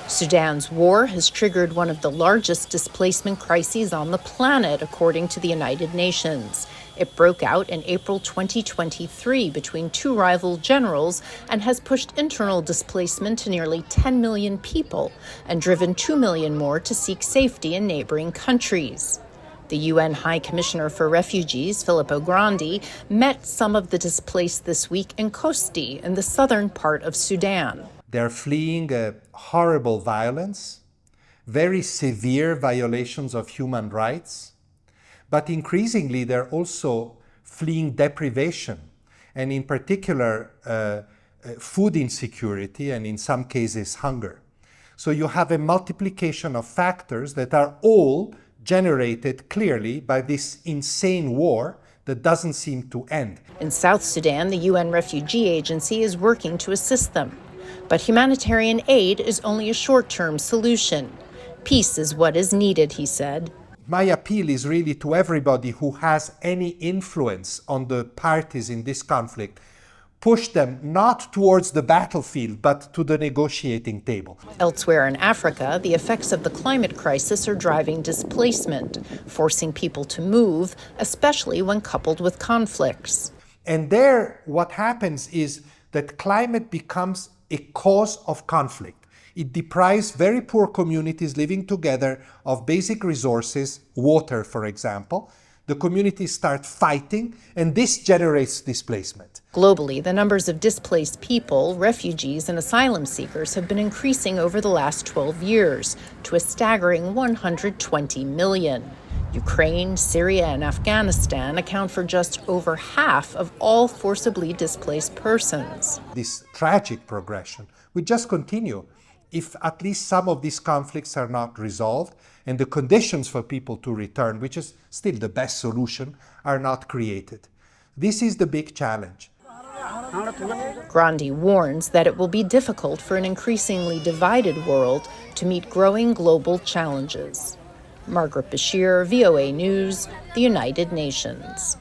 Sudan's war has triggered one of the largest displacement crises on the planet, according to the United Nations. It broke out in April 2023 between two rival generals and has pushed internal displacement to nearly 10 million people and driven 2 million more to seek safety in neighboring countries. The UN High Commissioner for Refugees, Filippo Grandi, met some of the displaced this week in Kosti, in the southern part of Sudan. They're fleeing horrible violence, very severe violations of human rights, but increasingly they're also fleeing deprivation, and in particular food insecurity and in some cases hunger. So you have a multiplication of factors that are all generated clearly by this insane war that doesn't seem to end. In South Sudan, the UN Refugee Agency is working to assist them. But humanitarian aid is only a short-term solution. Peace is what is needed, he said. My appeal is really to everybody who has any influence on the parties in this conflict. Push them not towards the battlefield, but to the negotiating table. Elsewhere in Africa, the effects of the climate crisis are driving displacement, forcing people to move, especially when coupled with conflicts. And there, what happens is that climate becomes a cause of conflict. It deprives very poor communities living together of basic resources, water, for example. The communities start fighting, and this generates displacement. Globally, the numbers of displaced people, refugees, and asylum seekers have been increasing over the last 12 years to a staggering 120 million. Ukraine, Syria, and Afghanistan account for just over half of all forcibly displaced persons. This tragic progression will just continue if at least some of these conflicts are not resolved and the conditions for people to return, which is still the best solution, are not created. This is the big challenge. Grandi warns that it will be difficult for an increasingly divided world to meet growing global challenges. Margaret Besheer, VOA News, the United Nations.